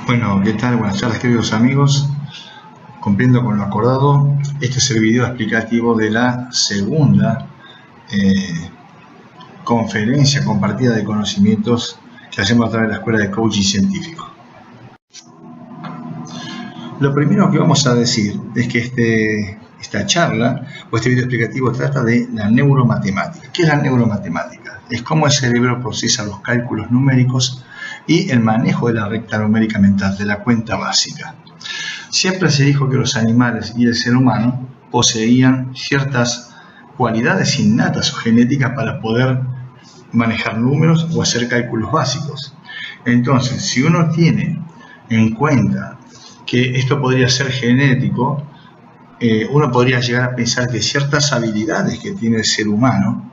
Bueno, ¿qué tal? Buenas tardes, queridos amigos. Cumpliendo con lo acordado, este es el video explicativo de la segunda conferencia compartida de conocimientos que hacemos a través de la Escuela de Coaching Científico. Lo primero que vamos a decir es que esta charla o este video explicativo trata de la neuromatemática. ¿Qué es la neuromatemática? Es cómo el cerebro procesa los cálculos numéricos y el manejo de la recta numérica mental, de la cuenta básica. Siempre se dijo que los animales y el ser humano poseían ciertas cualidades innatas o genéticas para poder manejar números o hacer cálculos básicos. Entonces, si uno tiene en cuenta que esto podría ser genético, uno podría llegar a pensar que ciertas habilidades que tiene el ser humano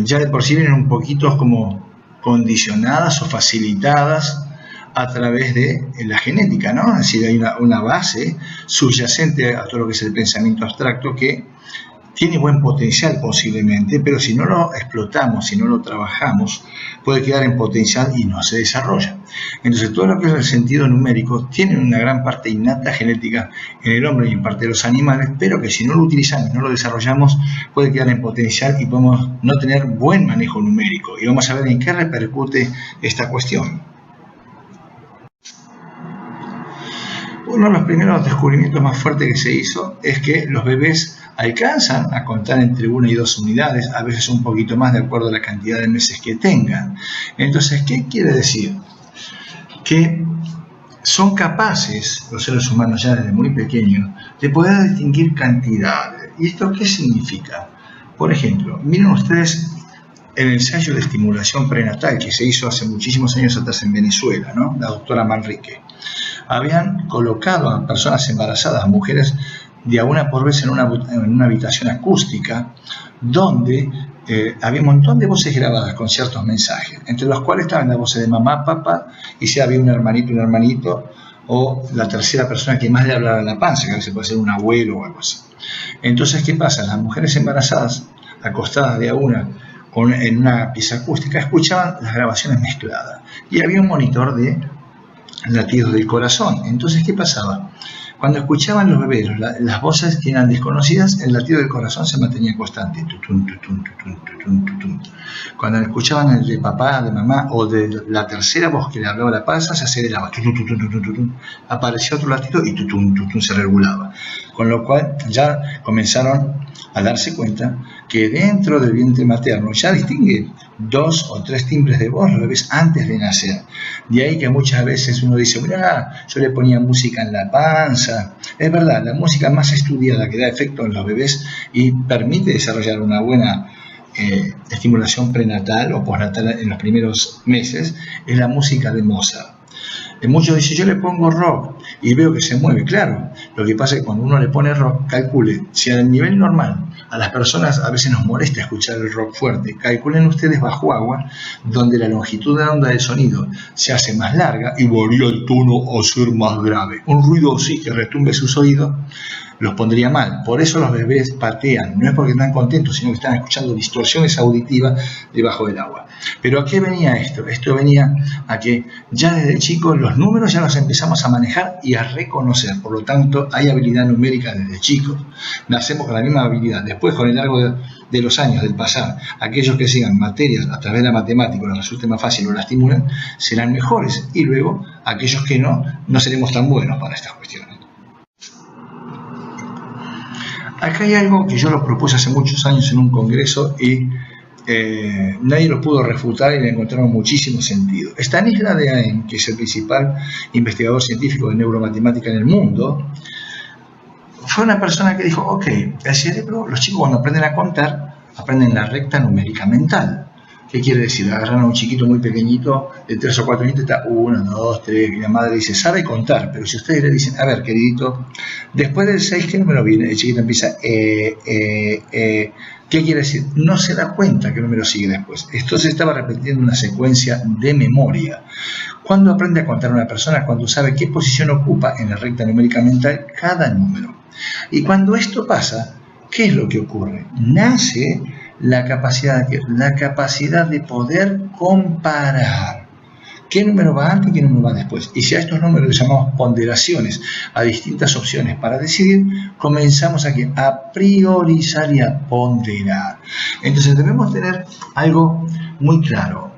ya de por sí vienen un poquito como condicionadas o facilitadas a través de la genética, ¿no? Es decir, hay una base subyacente a todo lo que es el pensamiento abstracto que tiene buen potencial posiblemente, pero si no lo explotamos, si no lo trabajamos, puede quedar en potencial y no se desarrolla. Entonces, todo lo que es el sentido numérico tiene una gran parte innata genética en el hombre y en parte de los animales, pero que si no lo utilizamos, no lo desarrollamos, puede quedar en potencial y podemos no tener buen manejo numérico. Y vamos a ver en qué repercute esta cuestión. Uno de los primeros descubrimientos más fuertes que se hizo es que los bebés alcanzan a contar entre 1 y 2 unidades, a veces un poquito más de acuerdo a la cantidad de meses que tengan. Entonces, ¿qué quiere decir? Que son capaces, los seres humanos ya desde muy pequeños, de poder distinguir cantidades. ¿Y esto qué significa? Por ejemplo, miren ustedes el ensayo de estimulación prenatal que se hizo hace muchísimos años atrás en Venezuela, ¿no? La doctora Manrique. Habían colocado a personas embarazadas, a mujeres de a una por vez en una habitación acústica donde había un montón de voces grabadas con ciertos mensajes, entre los cuales estaban las voces de mamá, papá, y si había un hermanito, o la tercera persona que más le hablaba en la panza, que a veces puede ser un abuelo o algo así. Entonces, ¿qué pasa? Las mujeres embarazadas, acostadas de a una en una pieza acústica, escuchaban las grabaciones mezcladas y había un monitor de latidos del corazón. Entonces, ¿qué pasaba? Cuando escuchaban los bebés las voces que eran desconocidas, el latido del corazón se mantenía constante. Tutum, tutum, tutum, tutum, tutum. Cuando escuchaban el de papá, de mamá o de la tercera voz que le hablaba a la panza, se aceleraba. Tutum, tutum, tutum, tutum. Aparecía otro latido y tutum, tutum, se regulaba. Con lo cual ya comenzaron a darse cuenta que dentro del vientre materno ya distingue 2 o 3 timbres de voz los bebés antes de nacer. De ahí que muchas veces uno dice, mira, yo le ponía música en la panza. Es verdad, la música más estudiada que da efecto en los bebés y permite desarrollar una buena estimulación prenatal o postnatal en los primeros meses es la música de Mozart. Muchos dicen, yo le pongo rock y veo que se mueve. Claro, lo que pasa es que cuando uno le pone rock, calcule, si a nivel normal a las personas a veces nos molesta escuchar el rock fuerte, calculen ustedes bajo agua, donde la longitud de onda del sonido se hace más larga y varía el tono a ser más grave. Un ruido así que retumbe sus oídos los pondría mal. Por eso los bebés patean, no es porque están contentos, sino que están escuchando distorsiones auditivas debajo del agua. Pero ¿a qué venía esto? Esto venía a que ya desde chicos los números ya los empezamos a manejar y a reconocer. Por lo tanto, hay habilidad numérica desde chicos. Nacemos con la misma habilidad. Después, con el largo de los años, del pasar, aquellos que sigan materias a través de la matemática les resulte más fácil o la estimulen, serán mejores. Y luego, aquellos que no seremos tan buenos para estas cuestiones. Acá hay algo que yo lo propuse hace muchos años en un congreso y nadie lo pudo refutar y le encontraron muchísimo sentido. Stanislas Dehaene, que es el principal investigador científico de neuromatemática en el mundo, fue una persona que dijo, ok, el cerebro, los chicos cuando aprenden a contar, aprenden la recta numérica mental. ¿Qué quiere decir? Agarran a un chiquito muy pequeñito de 3 o 4 años, está 1, 2, 3, y la madre dice, sabe contar, pero si ustedes le dicen, a ver, queridito, después del 6, ¿qué número viene? El chiquito empieza, ¿qué quiere decir? No se da cuenta qué número sigue después. Esto se estaba repitiendo una secuencia de memoria. ¿Cuándo aprende a contar una persona? Cuando sabe qué posición ocupa en la recta numérica mental cada número. Y cuando esto pasa, ¿qué es lo que ocurre? Nace la capacidad de poder comparar. qué número va antes y qué número va después. Y si a estos números les llamamos ponderaciones a distintas opciones para decidir, comenzamos a priorizar y a ponderar. Entonces debemos tener algo muy claro.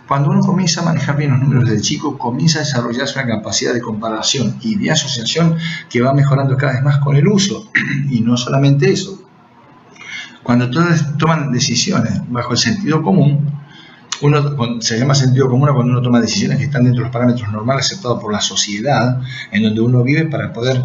Cuando uno comienza a manejar bien los números desde chico, comienza a desarrollarse una capacidad de comparación y de asociación que va mejorando cada vez más con el uso. Y no solamente eso. Cuando todos toman decisiones bajo el sentido común, se llama sentido común cuando uno toma decisiones que están dentro de los parámetros normales aceptados por la sociedad en donde uno vive para poder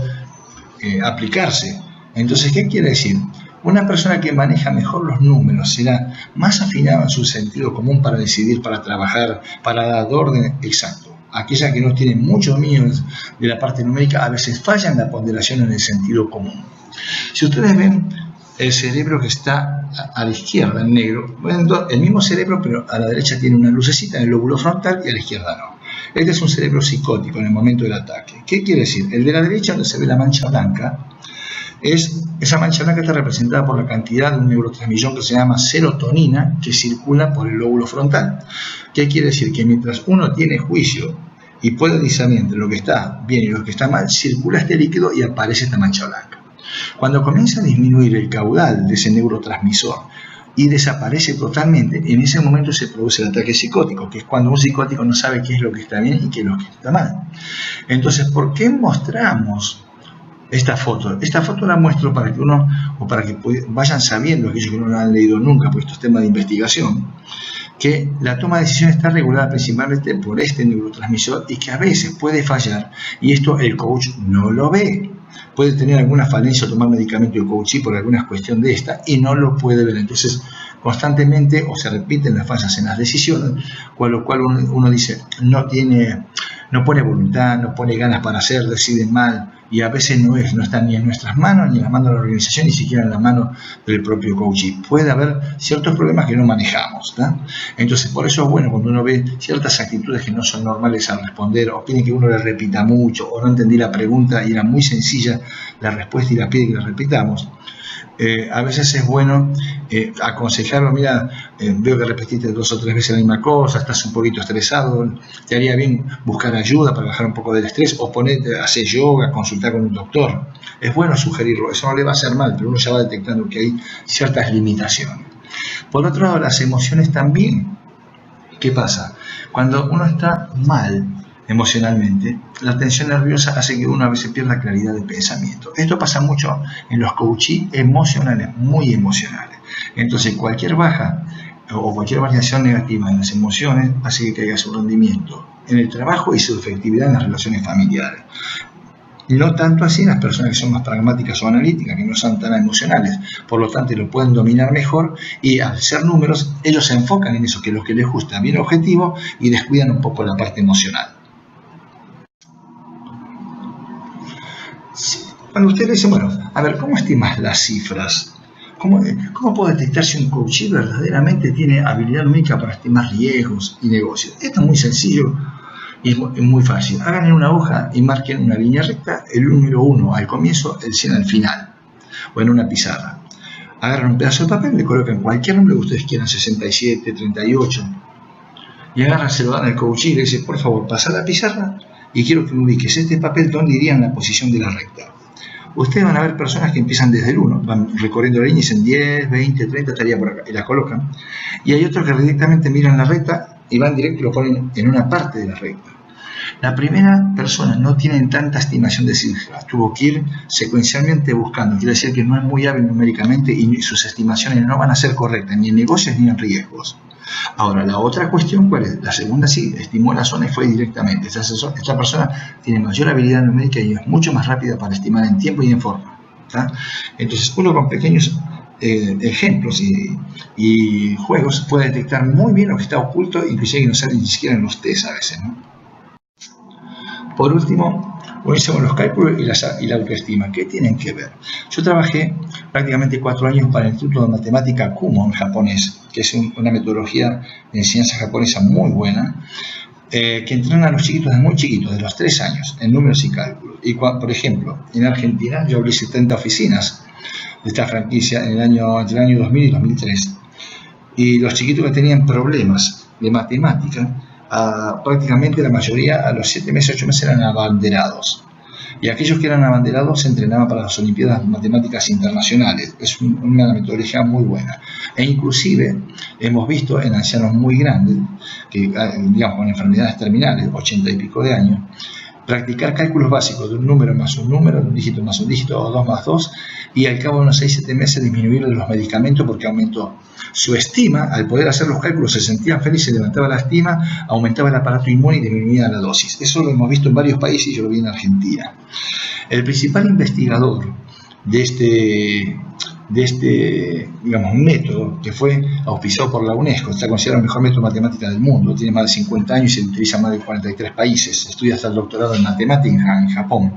aplicarse. Entonces, ¿qué quiere decir? Una persona que maneja mejor los números será más afinada en su sentido común para decidir, para trabajar, para dar orden exacto. Aquella que no tiene mucho dominio de la parte numérica a veces falla en la ponderación en el sentido común. Si ustedes ven el cerebro que está a la izquierda, en negro, bueno, el mismo cerebro, pero a la derecha tiene una lucecita en el lóbulo frontal y a la izquierda no. Este es un cerebro psicótico en el momento del ataque. ¿Qué quiere decir? El de la derecha, donde se ve la mancha blanca, esa mancha blanca está representada por la cantidad de un neurotransmisor que se llama serotonina que circula por el lóbulo frontal. ¿Qué quiere decir? Que mientras uno tiene juicio y puede discernir entre lo que está bien y lo que está mal, circula este líquido y aparece esta mancha blanca. Cuando comienza a disminuir el caudal de ese neurotransmisor y desaparece totalmente, en ese momento se produce el ataque psicótico, que es cuando un psicótico no sabe qué es lo que está bien y qué es lo que está mal. Entonces, ¿por qué mostramos esta foto? Esta foto la muestro para que uno, o para que vayan sabiendo, aquellos que no lo han leído nunca, pues estos temas de investigación, que la toma de decisiones está regulada principalmente por este neurotransmisor y que a veces puede fallar, y esto el coach no lo ve. Puede tener alguna falencia o tomar medicamento de coaching por alguna cuestión de esta y no lo puede ver. Entonces, constantemente o se repiten las fallas en las decisiones, con lo cual uno dice, no pone voluntad, no pone ganas para hacer, decide mal, y a veces no está ni en nuestras manos, ni en la mano de la organización, ni siquiera en la mano del propio coaching. Puede haber ciertos problemas que no manejamos, ¿tá? Entonces, por eso es bueno cuando uno ve ciertas actitudes que no son normales al responder, o piden que uno le repita mucho, o no entendí la pregunta y era muy sencilla la respuesta y la pide que la repitamos. A veces es bueno aconsejarlo, mira, veo que repetiste 2 o 3 veces la misma cosa, estás un poquito estresado, te haría bien buscar ayuda para bajar un poco del estrés, o hacer yoga, consultar con un doctor. Es bueno sugerirlo, eso no le va a hacer mal, pero uno ya va detectando que hay ciertas limitaciones. Por otro lado, las emociones también. ¿Qué pasa? Cuando uno está mal emocionalmente, la tensión nerviosa hace que uno a veces pierda claridad de pensamiento. Esto pasa mucho en los coachees emocionales, muy emocionales. Entonces, cualquier baja o cualquier variación negativa en las emociones hace que caiga su rendimiento en el trabajo y su efectividad en las relaciones familiares. No tanto así en las personas que son más pragmáticas o analíticas, que no son tan emocionales. Por lo tanto, lo pueden dominar mejor y al ser números, ellos se enfocan en eso, que es lo que les gusta, bien objetivo, y descuidan un poco la parte emocional. Cuando usted dice, bueno, a ver, ¿cómo estimas las cifras? ¿Cómo puedo detectar si un coachee verdaderamente tiene habilidad numérica para estimar riesgos y negocios? Esto es muy sencillo y es muy fácil. Hagan en una hoja y marquen una línea recta, el número 1 al comienzo, el 100 al final, o en una pizarra. Agarran un pedazo de papel, le colocan cualquier número que ustedes quieran, 67, 38, y agarran, se lo dan al coachee y le dicen, por favor, pasa la pizarra y quiero que me ubiques este papel donde iría en la posición de la recta. Ustedes van a ver personas que empiezan desde el 1, van recorriendo la línea y dicen 10, 20, 30, estaría por acá, y la colocan. Y hay otros que directamente miran la recta y van directo y lo ponen en una parte de la recta. La primera persona no tiene tanta estimación de cifras, tuvo que ir secuencialmente buscando, quiere decir que no es muy hábil numéricamente y sus estimaciones no van a ser correctas, ni en negocios ni en riesgos. Ahora, la otra cuestión, ¿cuál es? La segunda sí, estimó la zona y fue directamente. Esta persona tiene mayor habilidad numérica y es mucho más rápida para estimar en tiempo y en forma, ¿tá? Entonces, uno con pequeños ejemplos y juegos puede detectar muy bien lo que está oculto, inclusive que no sale ni siquiera en los test a veces, ¿no? Por último, hicimos los cálculos y la autoestima. ¿Qué tienen que ver? Yo trabajé prácticamente 4 años para el Instituto de Matemática Kumon japonés, que es una metodología de enseñanza japonesa muy buena, que entrena a los chiquitos desde muy chiquitos, de los 3 años, en números y cálculos. Y por ejemplo, en Argentina yo abrí 70 oficinas de esta franquicia entre el año 2000 y 2003. Y los chiquitos que tenían problemas de matemática, prácticamente la mayoría a los 7 meses, 8 meses eran abanderados. Y aquellos que eran abanderados se entrenaban para las Olimpiadas Matemáticas Internacionales. Es una metodología muy buena. E inclusive hemos visto en ancianos muy grandes, que digamos con enfermedades terminales, 80 y pico de años, practicar cálculos básicos de un número más un número, de un dígito más un dígito, o 2 más 2, y al cabo de unos 6-7 meses disminuir los medicamentos porque aumentó su estima. Al poder hacer los cálculos se sentían felices, levantaba la estima, aumentaba el aparato inmune y disminuía la dosis. Eso lo hemos visto en varios países y yo lo vi en Argentina. El principal investigador de este digamos, método, que fue auspiciado por la UNESCO, está considerado el mejor método de matemática del mundo, tiene más de 50 años y se utiliza en más de 43 países, estudia hasta el doctorado en matemática en Japón,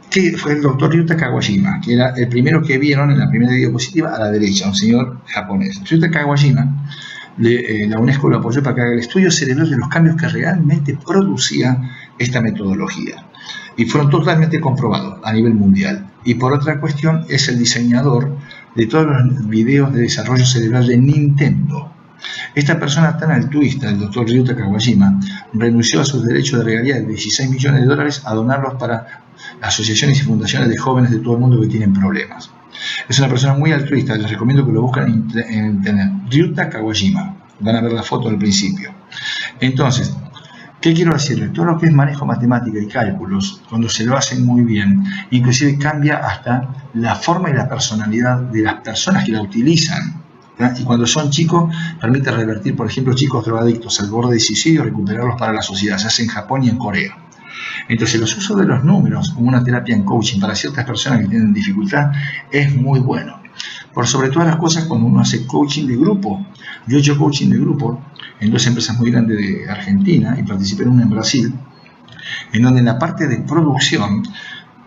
que fue el doctor Ryuta Kawajima, que era el primero que vieron en la primera diapositiva a la derecha, un señor japonés. Ryuta Kawajima, la UNESCO lo apoyó para que haga el estudio cerebral de los cambios que realmente producía esta metodología. Y fueron totalmente comprobados a nivel mundial. Y por otra cuestión, es el diseñador de todos los videos de desarrollo cerebral de Nintendo. Esta persona tan altruista, el doctor Ryuta Kawajima, renunció a sus derechos de regalía de $16 millones a donarlos para asociaciones y fundaciones de jóvenes de todo el mundo que tienen problemas. Es una persona muy altruista, les recomiendo que lo busquen en internet. Ryuta Kawajima, van a ver la foto al principio. Entonces, ¿qué quiero decirle? Todo lo que es manejo matemática y cálculos, cuando se lo hacen muy bien, inclusive cambia hasta la forma y la personalidad de las personas que la utilizan. Y cuando son chicos, permite revertir, por ejemplo, chicos drogadictos al borde de suicidio, recuperarlos para la sociedad. Se hace en Japón y en Corea. Entonces, los usos de los números como una terapia en coaching para ciertas personas que tienen dificultad es muy bueno. Por sobre todas las cosas, cuando uno hace coaching de grupo. Yo he hecho coaching de grupo en 2 empresas muy grandes de Argentina y participé en una en Brasil, en donde en la parte de producción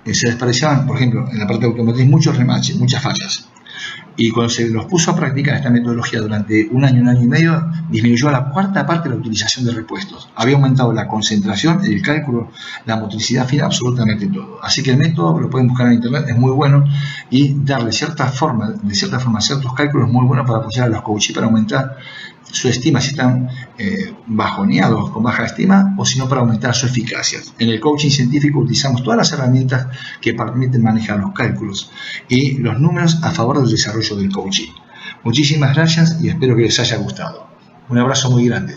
se desperdiciaban, por ejemplo, en la parte de automotriz, muchos remaches, muchas fallas. Y cuando se los puso a practicar esta metodología durante un año y medio, disminuyó a la 1/4 parte la utilización de repuestos. Había aumentado la concentración, el cálculo, la motricidad fina, absolutamente todo. Así que el método lo pueden buscar en internet, es muy bueno, y darle de cierta forma ciertos cálculos muy buenos para apoyar a los coaches, para aumentar su estima si están bajoneados, con baja estima, o si no, para aumentar su eficacia. En el coaching científico utilizamos todas las herramientas que permiten manejar los cálculos y los números a favor del desarrollo del coaching. Muchísimas gracias y espero que les haya gustado. Un abrazo muy grande.